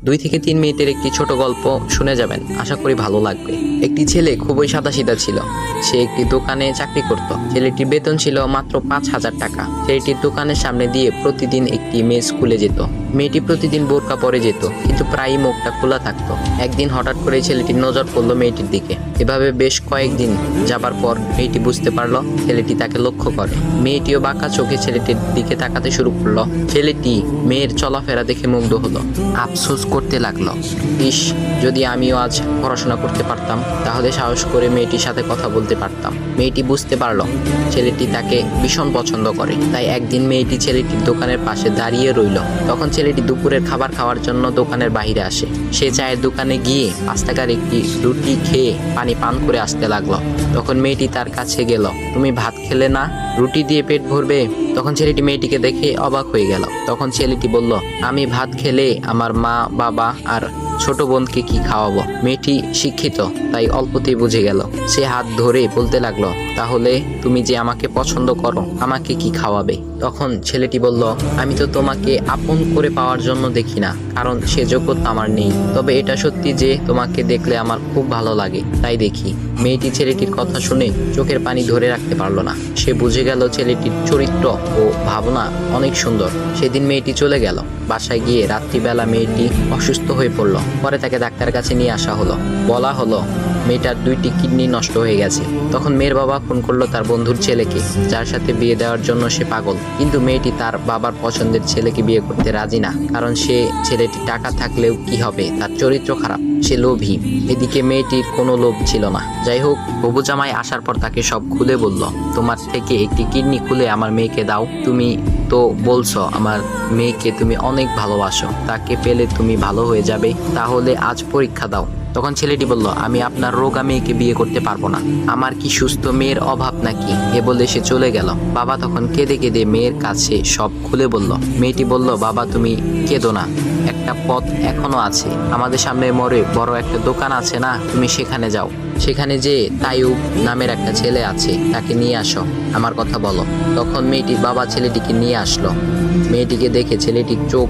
2 থেকে 3 মিনিটের একটি ছোট গল্প শুনে যাবেন, আশা করি ভালো লাগবে। একটি ছেলে খুবই সাদাসিধা ছিল। সে একটি দোকানে চাকরি করত। ছেলেটির বেতন ছিল মাত্র 5,000 টাকা। ছেলেটির দোকানের সামনে দিয়ে প্রতিদিন একটি মেয়ে স্কুলে যেত। মেয়েটি প্রতিদিন বোরকা পরে যেত, কিন্তু প্রায়ই মুখটা খোলা থাকতো। একদিন হঠাৎ করে ছেলেটির নজর পড়লো মেয়েটির দিকে। এভাবে বেশ কয়েকদিন যাবার পর মেয়েটি বুঝতে পারলো ছেলেটি তাকে লক্ষ্য করে। মেয়েটিও বাঁকা চোখে ছেলেটির দিকে তাকাতে শুরু করলো। ছেলেটি মেয়ের চলাফেরা দেখে মুগ্ধ হলো। আফসোস করতে লাগলো, ইস, যদি আমিও আজ পড়াশোনা করতে পারতাম, তাহলে সাহস করে মেয়েটির সাথে কথা বলতে পারতাম। মেয়েটি বুঝতে পারলো ছেলেটি তাকে ভীষণ পছন্দ করে। তাই একদিন মেয়েটি ছেলেটির দোকানের পাশে দাঁড়িয়ে রইল। তখন ছেলেটি দুপুরের খাবার খাওয়ার জন্য দোকানের বাইরে আসে। সে চায়ের দোকানে গিয়ে 5 টাকার একটি রুটি খেয়ে পানি পান করে আসতে লাগলো। তখন মেয়েটি তার কাছে গেল। তুমি ভাত খেলে না, রুটি দিয়ে পেট ভরবে? তখন ছেলেটি মেয়েটিকে দেখে অবাক হয়ে গেল। তখন ছেলেটি বলল, আমি ভাত খেলে আমার মা, বাবা আর ছোট বোনকে কি খাওয়াবো? মেয়েটি শিক্ষিত, তাই অল্পতেই বুঝে গেল। সে হাত ধরে বলতে লাগলো, তাহলে তুমি যে আমাকে পছন্দ করো, আমাকে কি খাওয়াবে? তখন ছেলেটি বলল, আমি তো তোমাকে আপন করে পাওয়ার জন্য দেখি না, কারণ সে যোগ্যতা আমার নেই। তবে এটা সত্যি যে তোমাকে দেখলে আমার খুব ভালো লাগে, তাই দেখি। মেয়েটি ছেলেটির কথা শুনে চোখের পানি ধরে রাখতে পারলো না। সে বুঝে গেল ছেলেটির চরিত্র ও ভাবনা অনেক সুন্দর। সেদিন মেয়েটি চলে গেল। বাসায় গিয়ে রাত্রিবেলা মেয়েটি অসুস্থ হয়ে পড়ল। পরে তাকে ডাক্তারের কাছে নিয়ে আসা হলো। বলা হলো মেয়েটার 2টি কিডনি নষ্ট হয়ে গেছে। তখন মেয়ের বাবা ফোন করলো তার বন্ধুর ছেলেকে, যার সাথে বিয়ে দেওয়ার জন্য সে পাগল। কিন্তু মেয়েটি তার বাবার পছন্দের ছেলেকে বিয়ে করতে রাজি না, কারণ সে ছেলেটি টাকা থাকলেও কি হবে, তার চরিত্র খারাপ, সে লোভী। এদিকে মেয়েটির কোনো লোভ ছিল না। যাই হোক, হবু জামাই আসার পর তাকে সব খুলে বলল, তোমার থেকে একটি কিডনি খুলে আমার মেয়েকে দাও। তুমি তো বলছো আমার মেয়েকে তুমি অনেক ভালোবাসো, তাকে পেলে তুমি ভালো হয়ে যাবে, তাহলে আজ পরীক্ষা দাও। তখন ছেলেটি বলল, আমি আপনার রোগা মেয়েকে বিয়ে করতে পারবো না, আমার কি সুস্থ মেয়ের অভাব নাকি? এ বলে সে চলে গেল। বাবা তখন কেঁদে কেঁদে মেয়ের কাছে সব খুলে বলল। মেয়েটি বলল, বাবা তুমি কেঁদো না, একটা পথ এখনো আছে। আমাদের সামনে মোড়ে বড় একটা দোকান আছে না, তুমি সেখানে যাও। সেখানে যে তাইয়ুব নামের একটা ছেলে আছে, তাকে নিয়ে আসো, আমার কথা বলো। তখন মেয়েটির বাবা ছেলেটিকে নিয়ে আসলো। মেয়েটিকে দেখে ছেলেটির চোখ